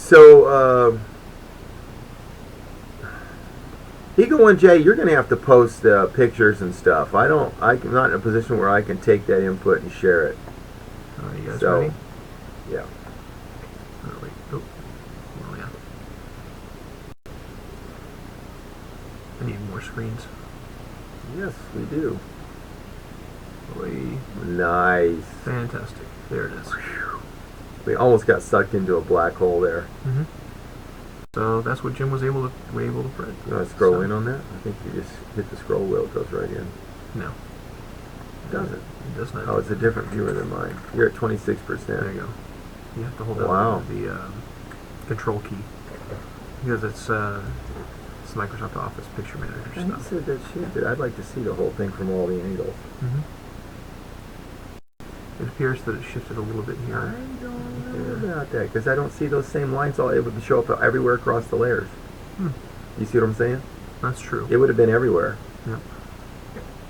So, Eagle 1J, you're going to have to post pictures and stuff. I'm not in a position where I can take that input and share it. Are you guys ready? Yeah. Oh, wait. Oh, yeah. I need more screens. Yes, we do. Boy. Nice. Fantastic. There it is. We almost got sucked into a black hole there. Mm-hmm. So that's what Jim was able to print. You want to scroll in on that? I think you just hit the scroll wheel, it goes right in. No. It doesn't. It does not. Oh, it's a different viewer than mine. You're at 26%. There you go. You have to hold Wow. the control key because it's Microsoft Office Picture Manager And stuff. you said that shifted. I'd like to see the whole thing from all the angles. Mm-hmm. It appears that it shifted a little bit I here. don't know about that because I don't see those same lines all able to show up everywhere across the layers. Hmm. You see what I'm saying? That's true. It would have been everywhere. Yep.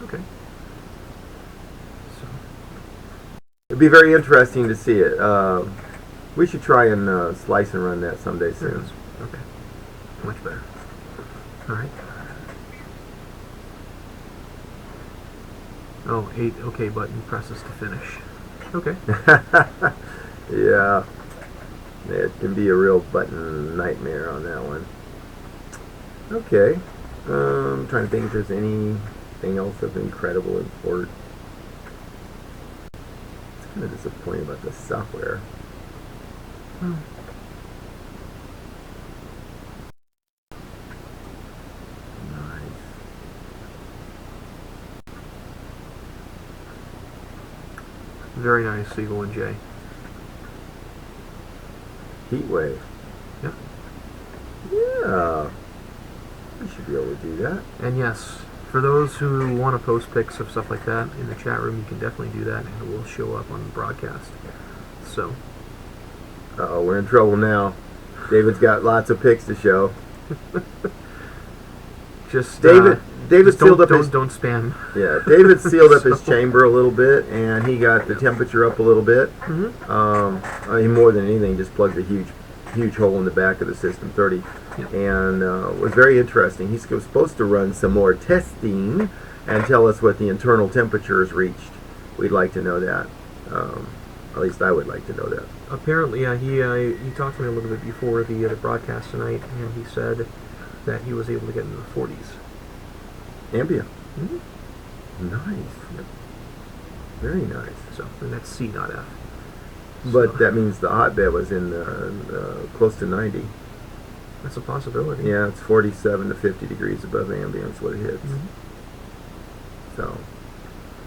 Okay. So It'd be very interesting to see it. We should try and slice and run that someday there it soon. is. Okay. Much better. All right. Oh, 8 OK button presses to finish. Okay. Yeah. It can be a real button nightmare on that one. Okay. I'm trying to think if there's anything else of incredible import. It's kind of disappointing about the software. Hmm. Nice. Very nice, Eagle and J. Heat wave. Yep. Yeah. We should be able to do that. And yes, for those who want to post pics of stuff like that in the chat room, you can definitely do that, and it will show up on the broadcast. So. Uh-oh, we're in trouble now. David's got lots of pics to show. Just David just sealed up his... don't spam. Yeah, David sealed up his chamber a little bit, and he got the temperature up a little bit. Mm-hmm. I mean, more than anything, just plugged a huge hole in the back of the System 30. Yep. And it was very interesting. He's supposed to run some more testing and tell us what the internal temperature has reached. We'd like to know that. At least I would like to know that. Apparently, he talked to me a little bit before the broadcast tonight, and he said that he was able to get into the 40s. Ambient. Mm-hmm. Nice. Yep. Very nice. So, and that's C, not F. But So, that means the hotbed was in close to 90. that's a possibility. Yeah, it's 47 to 50 degrees above ambient is what it hits. Mm-hmm. So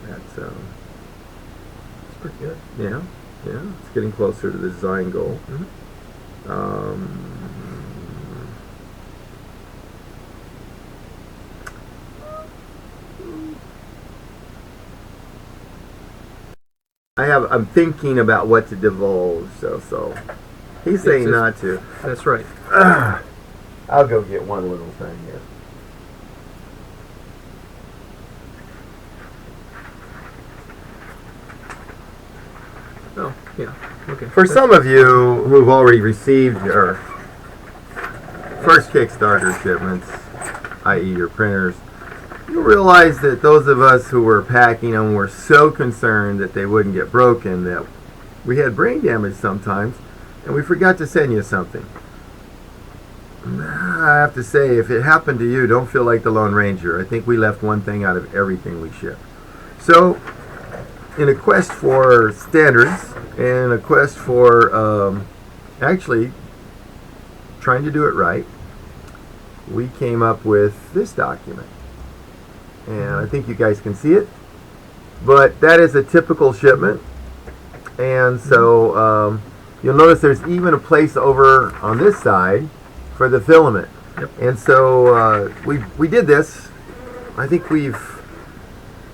that's That's pretty good. yeah, it's getting closer to the design goal. Mm-hmm. I'm thinking about what to divulge. So he's saying not to. That's right. I'll go get one little thing here. Oh, yeah. Okay. For some of you who've already received your first Kickstarter shipments, i.e. your printers, you realize that those of us who were packing them were so concerned that they wouldn't get broken that we had brain damage sometimes, and we forgot to send you something. I have to say, if it happened to you, don't feel like the Lone Ranger. I think we left one thing out of everything we shipped. So, in a quest for standards, and a quest for actually trying to do it right, we came up with this document. And I think you guys can see it. But that is a typical shipment. And so you'll notice there's even a place over on this side for the filament. Yep. And so we did this. I think we've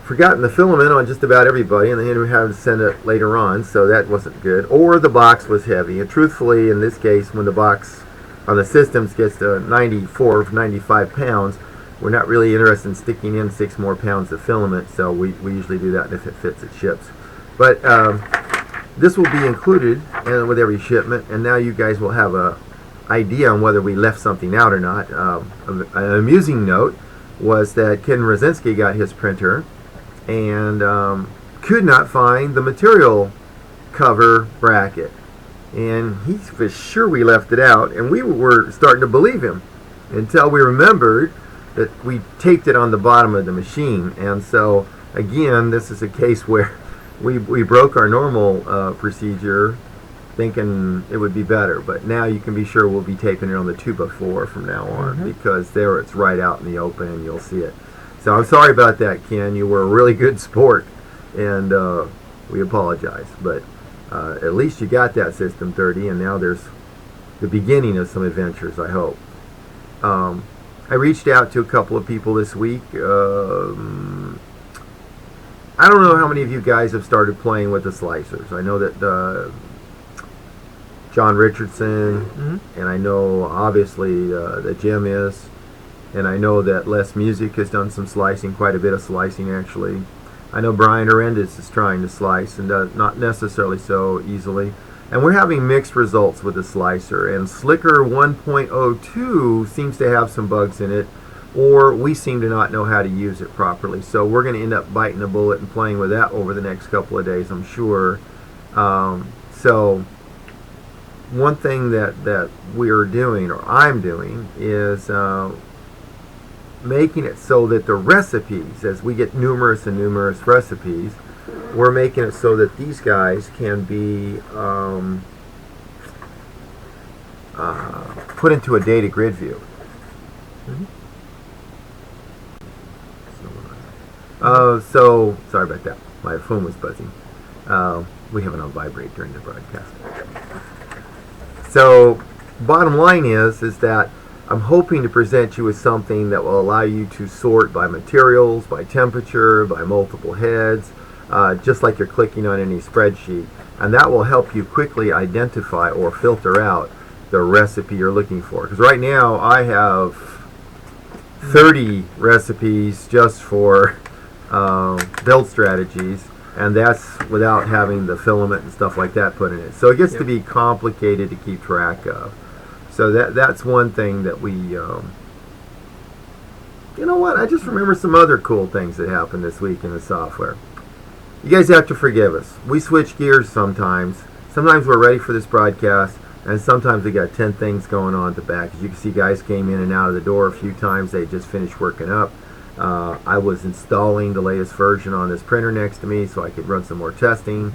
forgotten the filament on just about everybody, and then we had to send it later on, so that wasn't good. Or the box was heavy. And truthfully, in this case, when the box on the systems gets to 94 or 95 pounds, we're not really interested in sticking in 6 more pounds of filament, so we usually do that, and if it fits, it ships. But this will be included with every shipment, and now you guys will have a idea on whether we left something out or not. An amusing note was that Ken Rosinski got his printer and could not find the material cover bracket. And he was sure we left it out, and we were starting to believe him until we remembered that we taped it on the bottom of the machine. And so, again, this is a case where we broke our normal procedure thinking it would be better, but now you can be sure we'll be taping it on the 2x4 from now on, because there it's right out in the open and you'll see it. So I'm sorry about that, Ken. You were a really good sport, and we apologize, but at least you got that System 30, and now there's the beginning of some adventures, I hope. I reached out to a couple of people this week. I don't know how many of you guys have started playing with the slicers. I know that John Richardson, and I know obviously that Jim is, and I know that Les Music has done some slicing, quite a bit of slicing actually. I know Brian Arendis is trying to slice, and not necessarily so easily. And we're having mixed results with the slicer, and Slicker 1.02 seems to have some bugs in it, or we seem to not know how to use it properly. So we're going to end up biting a bullet and playing with that over the next couple of days, I'm sure. So one thing that we're doing, or I'm doing, is making it so that the recipes, as we get numerous and numerous recipes, we're making it so that these guys can be put into a data grid view. So, sorry about that. My phone was buzzing. We have it on vibrate during the broadcast. So, bottom line is that I'm hoping to present you with something that will allow you to sort by materials, by temperature, by multiple heads, just like you're clicking on any spreadsheet. And that will help you quickly identify or filter out the recipe you're looking for. Because right now I have 30 recipes just for build strategies, and that's without having the filament and stuff like that put in it. So it gets to be complicated to keep track of. So that's one thing that we, you know what, I just remember some other cool things that happened this week in the software. You guys have to forgive us. We switch gears sometimes. Sometimes we're ready for this broadcast, and sometimes we got 10 things going on at the back. As you can see, guys came in and out of the door a few times. They just finished working up. I was installing the latest version on this printer next to me so I could run some more testing.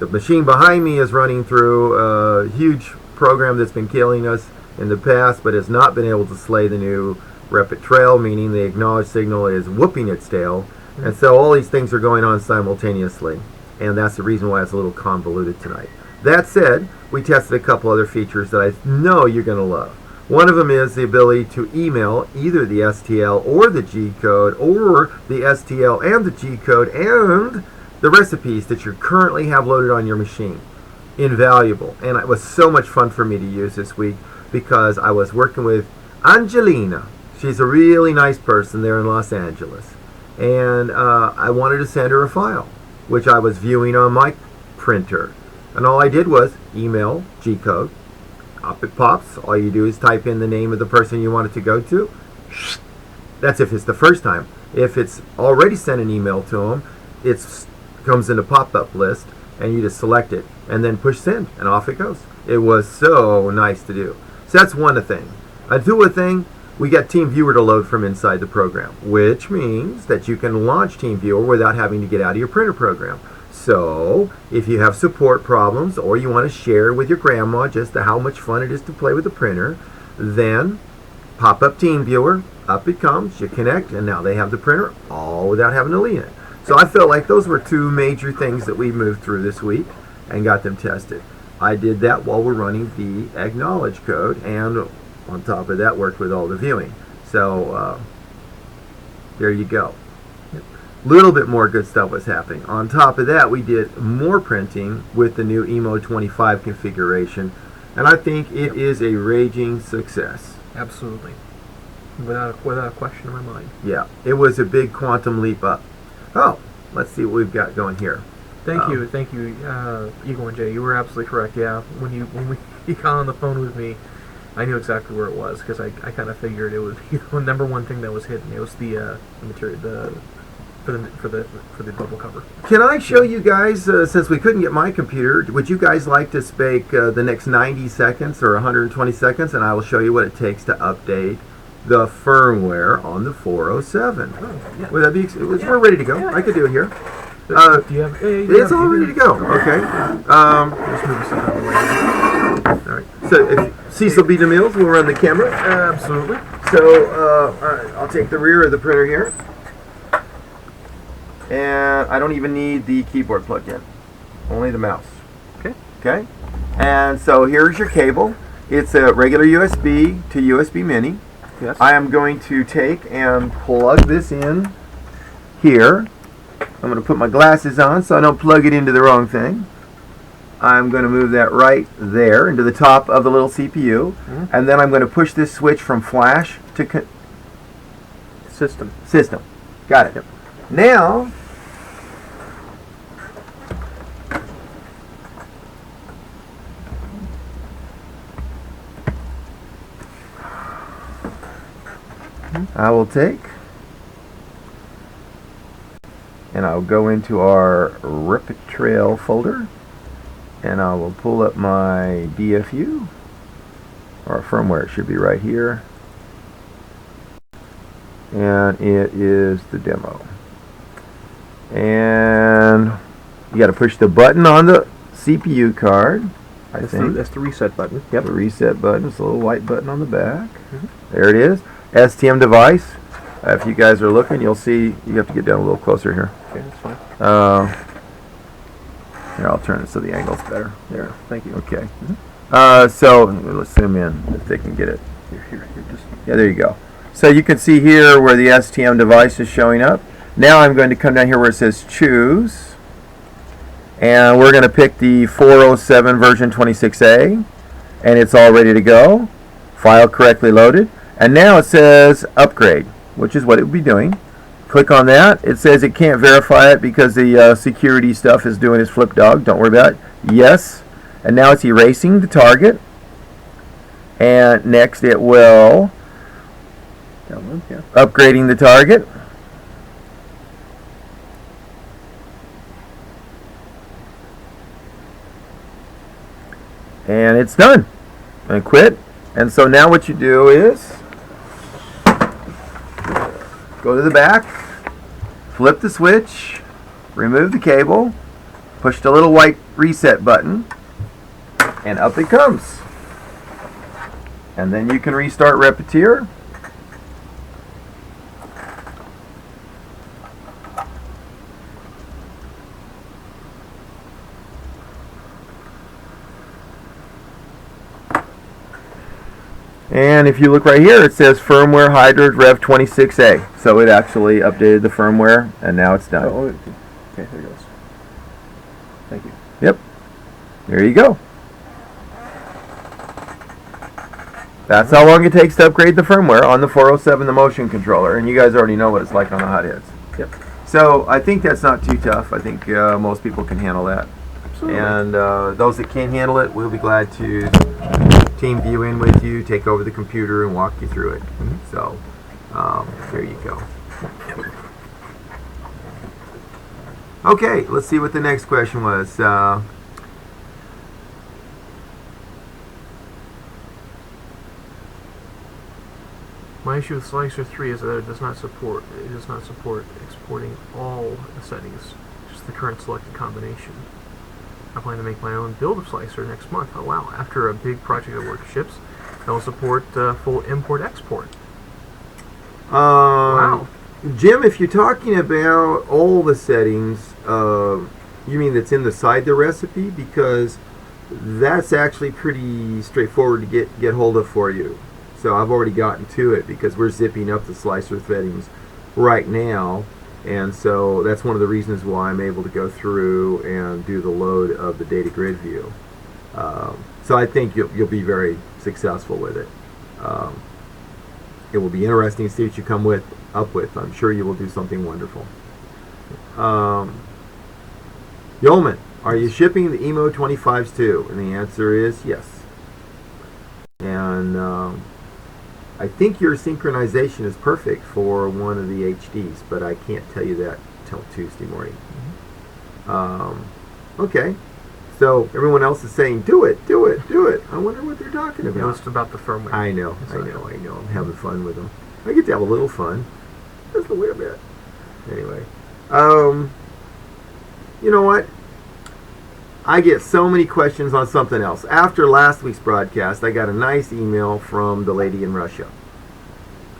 The machine behind me is running through a huge program that's been killing us in the past, but has not been able to slay the new Repit trail, meaning the acknowledge signal is whooping its tail. And so all these things are going on simultaneously, and that's the reason why it's a little convoluted tonight. That said, we tested a couple other features that I know you're going to love. One of them is the ability to email either the STL or the G code, or the STL and the G code and the recipes that you currently have loaded on your machine. Invaluable. And it was so much fun for me to use this week because I was working with Angelina. She's a really nice person there in Los Angeles. And I wanted to send her a file, which I was viewing on my printer. And all I did was email G code. Up it pops. All you do is type in the name of the person you want it to go to. That's if it's the first time. If it's already sent an email to them, it comes in a pop-up list, and you just select it and then push send, and off it goes. It was so nice to do. So that's one thing. A two thing, we got TeamViewer to load from inside the program, which means that you can launch TeamViewer without having to get out of your printer program. So if you have support problems, or you want to share with your grandma just how much fun it is to play with the printer, then pop up TeamViewer, up it comes, you connect, and now they have the printer all without having to leave it. So I felt like those were two major things that we moved through this week and got them tested. I did that while we're running the acknowledge code, and on top of that worked with all the viewing. So there you go. Little bit more good stuff was happening. On top of that, we did more printing with the new Emo 25 configuration, and I think it is a raging success. Absolutely. Without a question in my mind. Yeah, it was a big quantum leap up. Oh, let's see what we've got going here. Thank you, Eagle and Jay. You were absolutely correct. Yeah, when you got on the phone with me, I knew exactly where it was because I kind of figured it was the number one thing that was hidden. It was the material for the bubble cover. Can I show you guys, since we couldn't get my computer, would you guys like to spake the next 90 seconds or 120 seconds, and I will show you what it takes to update the firmware on the 407. Oh, yeah. Would that be? We're ready to go. Yeah. I could do it here. Do you have? It's all ready to go. Okay. Just move this out of the way. All right. So if Cecil B. DeMills will run the camera. Absolutely. So all right, I'll take the rear of the printer here. And I don't even need the keyboard plugged in. Only the mouse. Okay. Okay. And so here's your cable. It's a regular USB to USB mini. Yes. I am going to take and plug this in here. I'm going to put my glasses on so I don't plug it into the wrong thing. I'm going to move that right there into the top of the little CPU. And then I'm going to push this switch from flash to System. Got it. Yep. Now, I will take and I'll go into our HYREL folder and I will pull up my DFU or firmware. It should be right here, and it is the demo. And you got to push the button on the CPU card. That's the reset button. Yep, the reset button. It's a little white button on the back. There it is. STM device. If you guys are looking, you'll see. You have to get down a little closer here. Okay, that's fine. Here, I'll turn it so the angle's better. There. Thank you. Okay. So let's zoom in if they can get it. Here. Yeah, there you go. So you can see here where the STM device is showing up. Now I'm going to come down here where it says choose, and we're going to pick the 407 version 26A, and it's all ready to go. File correctly loaded, and now it says upgrade, which is what it would be doing. Click on that. It says it can't verify it because the security stuff is doing its flip dog. Don't worry about it. Yes, and now it's erasing the target, and next it will upgrading the target. And it's done. And quit. And so now what you do is go to the back, flip the switch, remove the cable, push the little white reset button, and up it comes. And then you can restart Repetier. And if you look right here, it says firmware HYREL Rev 26A. So it actually updated the firmware, and now it's done. Oh, okay, there it goes. Thank you. Yep. There you go. That's how long it takes to upgrade the firmware on the 407, the motion controller. And you guys already know what it's like on the hotheads. Yep. So I think that's not too tough. I think most people can handle that. Absolutely. And those that can't handle it, we'll be glad to team view in with you, take over the computer, and walk you through it. So there you go. Okay, let's see what the next question was. My issue with Slicer 3 is that it does not support exporting all the settings, just the current selected combination. I plan to make my own build of Slicer next month. Oh wow, after a big project at work ships, that will support full import-export. Wow. Jim, if you're talking about all the settings, you mean that's inside the recipe? Because that's actually pretty straightforward to get hold of for you. So I've already gotten to it because we're zipping up the Slicer settings right now. And so that's one of the reasons why I'm able to go through and do the load of the data grid view. So I think you'll be very successful with it. It will be interesting to see what you come up with. I'm sure you will do something wonderful. Yeoman, are you shipping the Emo 25s too? And the answer is yes. And I think your synchronization is perfect for one of the HDs, but I can't tell you that till Tuesday morning. Okay. So everyone else is saying, do it, do it, do it. I wonder what they're talking about. It's about the firmware. I know. I'm having fun with them. I get to have a little fun. Just a little bit. Anyway. You know what? I get so many questions on something else. After last week's broadcast, I got a nice email from the lady in Russia.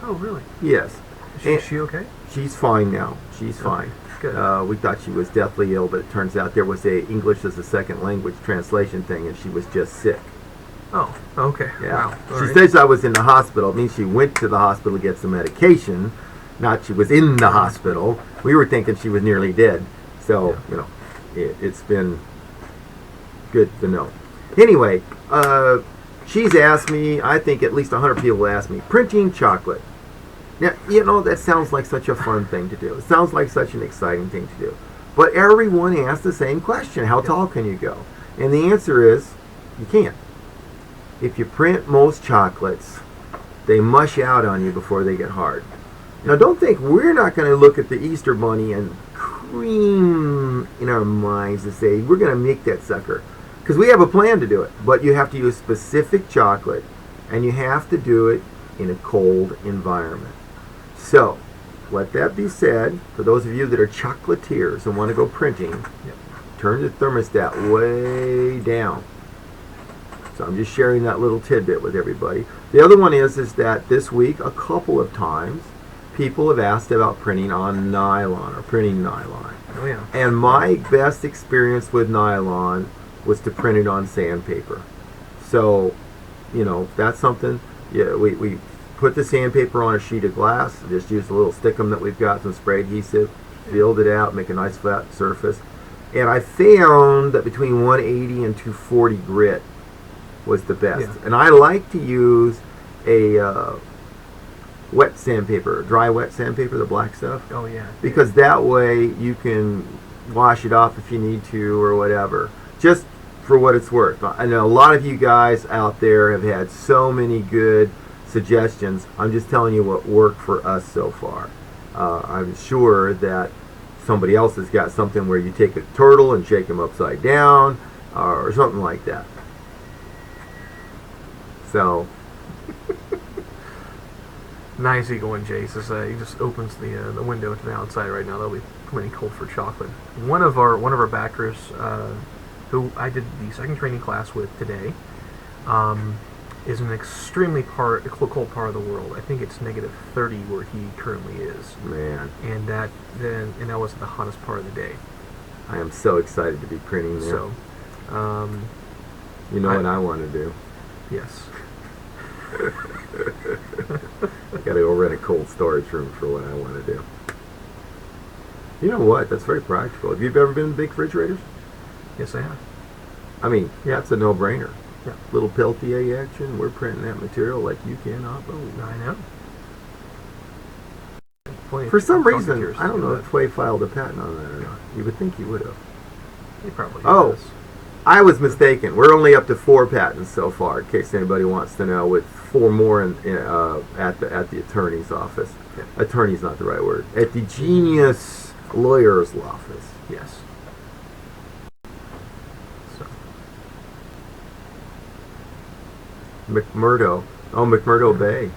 Oh, really? Yes. Is she okay? She's fine now. She's fine. Good. We thought she was deathly ill, but it turns out there was a English as a second language translation thing, and she was just sick. Oh, okay. Yeah. Wow. She says I was in the hospital. It means she went to the hospital to get some medication, not she was in the hospital. We were thinking she was nearly dead. So, you know, it's been good to know. Anyway, she's asked me, I think at least 100 people asked me, printing chocolate. Now, you know, that sounds like such a fun thing to do. It sounds like such an exciting thing to do. But everyone asks the same question, how tall can you go? And the answer is, you can't. If you print most chocolates, they mush out on you before they get hard. Now, don't think we're not going to look at the Easter Bunny and cream in our minds to say, we're going to make that sucker. Because we have a plan to do it. But you have to use specific chocolate, and you have to do it in a cold environment. So, let that be said, for those of you that are chocolatiers and want to go printing, turn the thermostat way down. So I'm just sharing that little tidbit with everybody. The other one is that this week, a couple of times, people have asked about printing on nylon or printing nylon. Oh, yeah. And my best experience with nylon was to print it on sandpaper. So, you know, that's something. Yeah, we put the sandpaper on a sheet of glass. Just use a little stickum that we've got, some spray adhesive, filled it out, make a nice flat surface. And I found that between 180 and 240 grit was the best. Yeah. And I like to use a wet sandpaper, dry wet sandpaper, the black stuff. Oh, yeah. Because that way you can wash it off if you need to or whatever. Just for what it's worth. I know a lot of you guys out there have had so many good suggestions. I'm just telling you what worked for us so far. I'm sure that somebody else has got something where you take a turtle and shake him upside down or something like that. So, nice eagle and Jay says he just opens the window to the outside right now. That'll be plenty cold for chocolate. One of our backers, who I did the second training class with today, is an extremely cold part of the world. I think it's -30 where he currently is. man, And that was the hottest part of the day. I am so excited to be printing there. So, you know what I want to do? yes. I got to go rent a cold storage room for what I want to do. You know what? That's very practical. Have you ever been in big refrigerators? Yes, I have. I mean, that's a no-brainer. Yeah. Little Peltier action. We're printing that material like you cannot believe. I know. For some reason, I don't know if Tway filed a patent on that or not. You would think he would have. He probably Oh. does. I was mistaken. We're only up to 4 patents so far, in case anybody wants to know, with 4 more at the attorney's office. Yeah. Attorney's not the right word. At the Genius Lawyer's office. Yes. So. McMurdo. Oh, McMurdo Bay.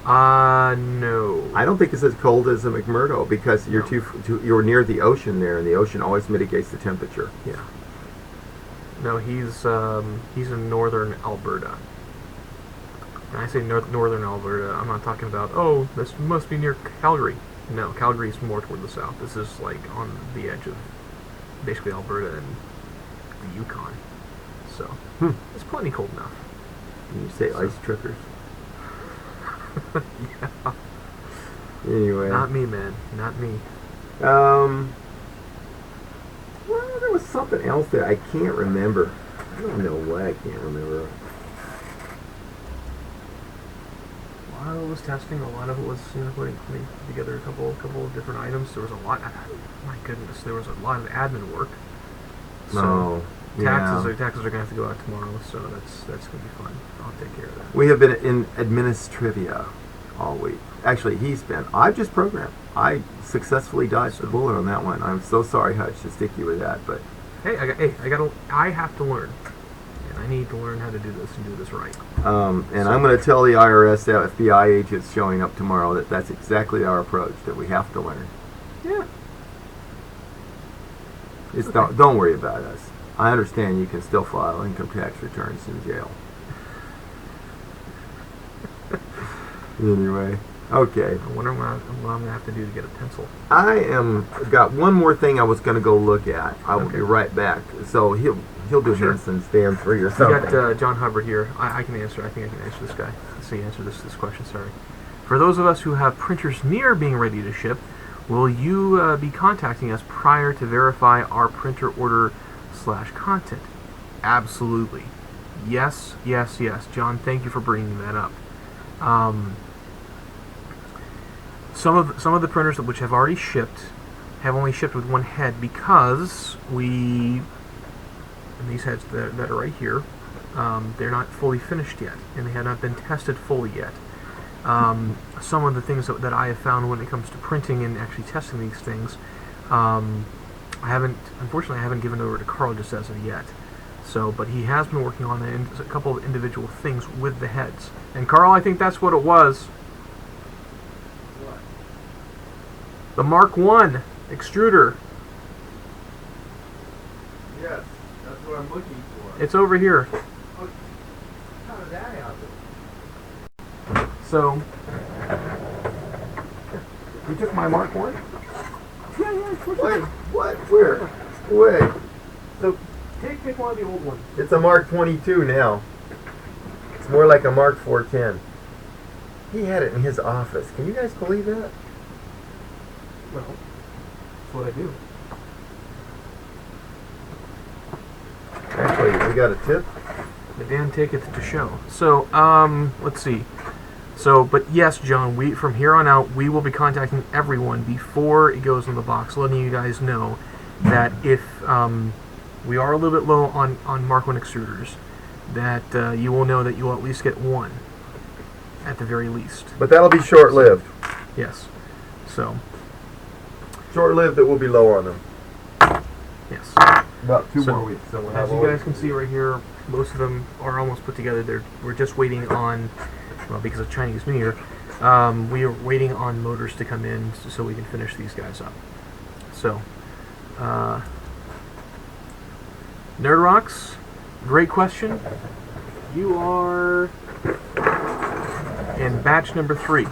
No. I don't think it's as cold as a McMurdo because you're you're near the ocean there, and the ocean always mitigates the temperature. Yeah. No, he's in northern Alberta. When I say northern Alberta, I'm not talking about, oh, this must be near Calgary. No, Calgary's more toward the south. This is like on the edge of basically Alberta and the Yukon. So, it's plenty cold enough. You say ice trickers. Yeah. Anyway. Not me, man. Not me. Well, there was something else that I can't remember. I don't know why I can't remember. A lot of it was testing. A lot of it was putting together a couple of different items. There was a lot. My goodness, there was a lot of admin work. So taxes are going to have to go out tomorrow. So that's going to be fun. I'll take care of that. We have been in administrivia all week. Actually, I've just programmed. I successfully dodged the bullet on that one. I'm so sorry, Hutch, to stick you with that, but Hey, I have to learn, and I need to learn how to do this and do this right. and I'm going to tell the IRS, FBI agents showing up tomorrow that that's exactly our approach, that we have to learn. Yeah. Don't worry about us. I understand you can still file income tax returns in jail. Anyway, okay. I wonder what I'm going to have to do to get a pencil. Got one more thing I was going to go look at. I will Okay. be right back. So he'll do Sure. hints and stand free or We something. got John Hubbard here. I can answer. I think I can answer this guy. Let's see, answer this question. Sorry. For those of us who have printers near being ready to ship, will you be contacting us prior to verify our printer order / content? Absolutely. Yes, yes, yes. John, thank you for bringing that up. Some of the printers which have already shipped have only shipped with one head because and these heads that are right here, they're not fully finished yet, and they have not been tested fully yet. Some of the things that I have found when it comes to printing and actually testing these things, unfortunately I haven't given it over to Carl just as of yet. So, but he has been working on a couple of individual things with the heads. And Carl, I think that's what it was. What? The Mark I extruder. Yes, that's what I'm looking for. It's over here. How did that happen? So, you took my Mark I? Yeah, Wait, what? Where? Wait. So, take one of the old ones. It's a Mark 22 now. It's more like a Mark 410. He had it in his office. Can you guys believe that? Well, that's what I do. Actually, we got a tip. The Dan taketh to show. So, let's see. So, but yes, John, from here on out, we will be contacting everyone before it goes in the box, letting you guys know that if we are a little bit low on Mark I extruders, that you will know that you will at least get one, at the very least. But that'll be short-lived. Yes. So, Short-lived, that will be low on them. yes. About two So, more weeks. So we'll As have you all- guys can see right here, most of them are almost put together. We're just waiting on, well, because of Chinese New Year, we are waiting on motors to come in so we can finish these guys up. So, Nerd Rocks, great question. You are in batch number 3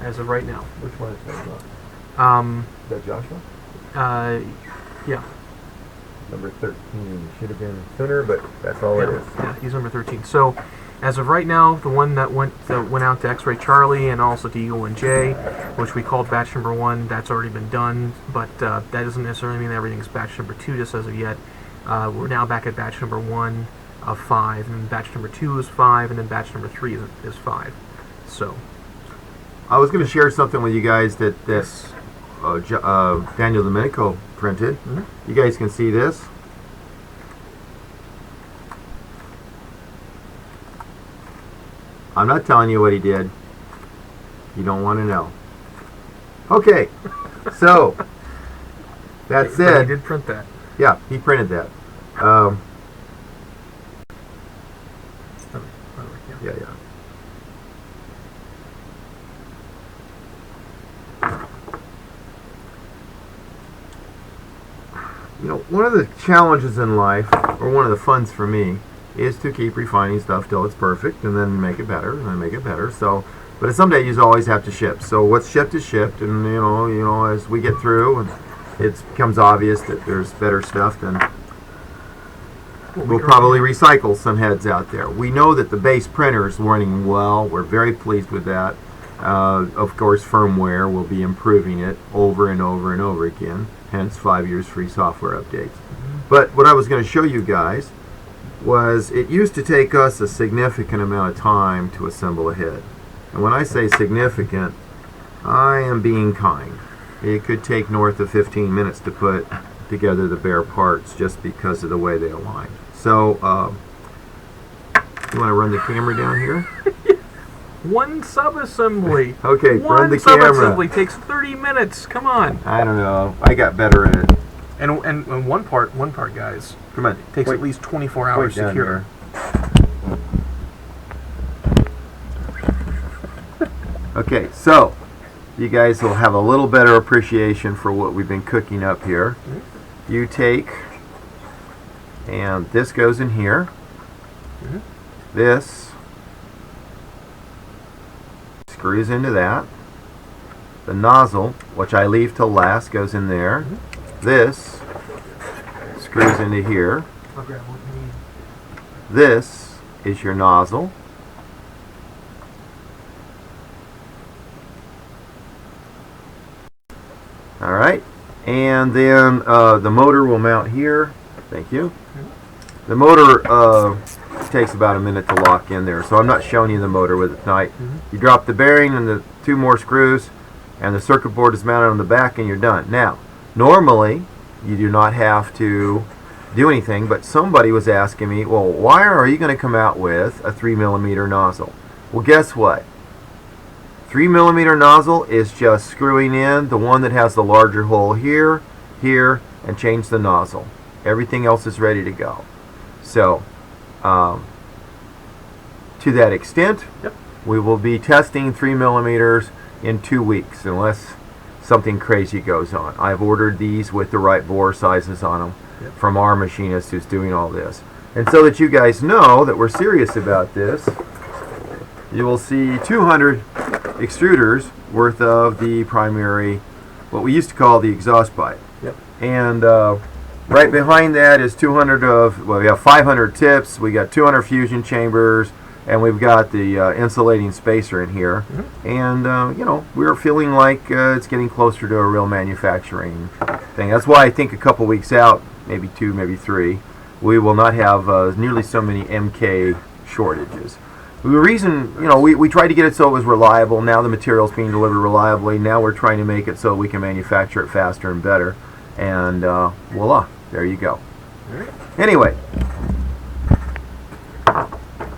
as of right now. Which one is that? Is that Joshua? Yeah. Number 13. Should have been sooner, but that's all it is. Yeah, he's number 13. So, as of right now, the one that went out to X-Ray Charlie and also to Eagle 1J, which we called batch number 1, that's already been done, but that doesn't necessarily mean that everything's batch number 2 just as of yet. We're now back at batch number 1 of 5, and then batch number 2 is 5, and then batch number 3 is 5. So, I was going to share something with you guys that yes. Daniel Domenico printed. Mhm. You guys can see this. I'm not telling you what he did. You don't want to know. Okay, so that But said, he did print that. yeah, he printed that. Oh, yeah. Yeah. You know, one of the challenges in life, or one of the funs for me, is to keep refining stuff till it's perfect, and then make it better, and then make it better. So, but someday you always have to ship. So what's shipped is shipped, and you know, as we get through, and it becomes obvious that there's better stuff, then we'll probably recycle some heads out there. We know that the base printer is running well. We're very pleased with that. Of course, firmware will be improving it over and over and over again. Hence, 5 years free software updates. But what I was going to show you guys was it used to take us a significant amount of time to assemble a head. And when I say significant, I am being kind. It could take north of 15 minutes to put together the bare parts just because of the way they align. So You want to run the camera down here? One sub-assembly. Okay, run the One camera. sub-assembly takes 30 minutes. Come on. I don't know. I got better at it. And one part, guys, Come on. takes Point- at least 24 point hours to down cure. here. Okay, so you guys will have a little better appreciation for what we've been cooking up here. You take, and this goes in here. This screws into that. The nozzle, which I leave till last, goes in there. This screws into here. I'll grab what you need. This is your nozzle. Alright, and then the motor will mount here. Thank you. The motor takes about a minute to lock in there, so I'm not showing you the motor with it tonight. You drop the bearing and the 2 more screws, and the circuit board is mounted on the back, and you're done. Now, normally, you do not have to do anything, but somebody was asking me, well, why are you going to come out with a 3mm nozzle? Well, guess what? 3mm nozzle is just screwing in the one that has the larger hole here, here, and change the nozzle. Everything else is ready to go. So, to that extent, we will be testing 3mm in 2 weeks, unless something crazy goes on. I've ordered these with the right bore sizes on them from our machinist who's doing all this. And so that you guys know that we're serious about this, you will see 200 extruders worth of the primary, what we used to call the exhaust pipe. And right behind that is 200 of, well, we have 500 tips, we got 200 fusion chambers, and we've got the insulating spacer in here. And, you know, we're feeling like it's getting closer to a real manufacturing thing. That's why I think a couple weeks out, maybe 2, maybe 3, we will not have nearly so many MK shortages. The reason, you know, we tried to get it so it was reliable. Now the material's being delivered reliably. Now we're trying to make it so we can manufacture it faster and better. And voila, there you go. Anyway,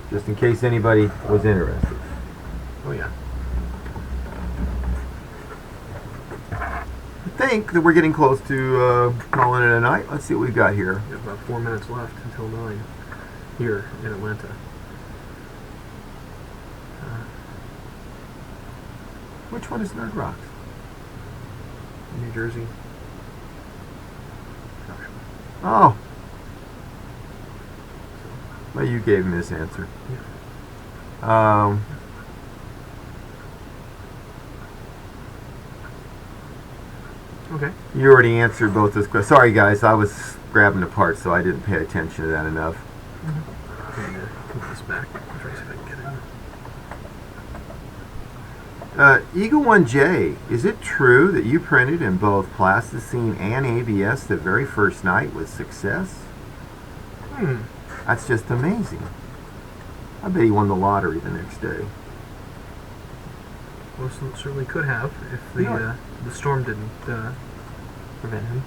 just in case anybody was interested. Oh yeah. I think that we're getting close to calling it a night. Let's see what we've got here. We have about 4 minutes left until 9 here in Atlanta. Which one is Nerd Rocks? New Jersey. Oh. Well, you gave him this answer. Okay. You already answered both those questions. Sorry, guys, I was grabbing the parts, so I didn't pay attention to that enough. Put this back. I'll try to see if I can get it. Eagle 1J, is it true that you printed in both plasticine and ABS the very first night with success? That's just amazing. I bet he won the lottery the next day. Well, certainly could have if the storm didn't prevent him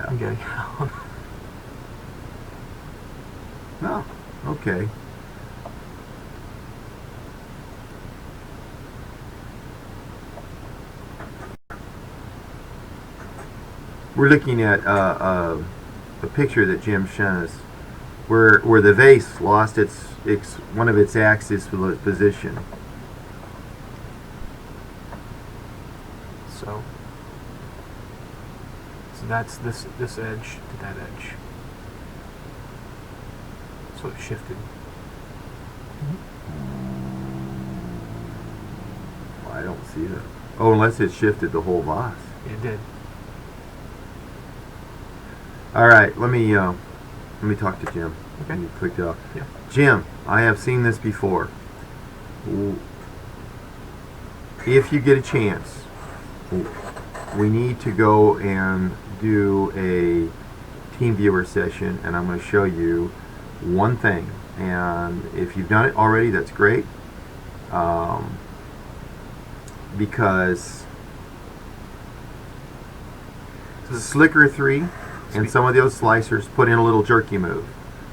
from getting out. Oh, okay. We're looking at a picture that Jim showed us, where the vase lost its one of its axis position. So that's this edge to that edge. So it shifted. I don't see that. Oh, unless it shifted the whole box. It did. All right, let me talk to Jim. Okay. You clicked it off. Yeah. Jim, I have seen this before. If you get a chance, we need to go and do a team viewer session, and I'm going to show you one thing. And if you've done it already, that's great. Because Slicker 3 and some of those slicers put in a little jerky move.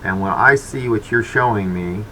And when I see what you're showing me,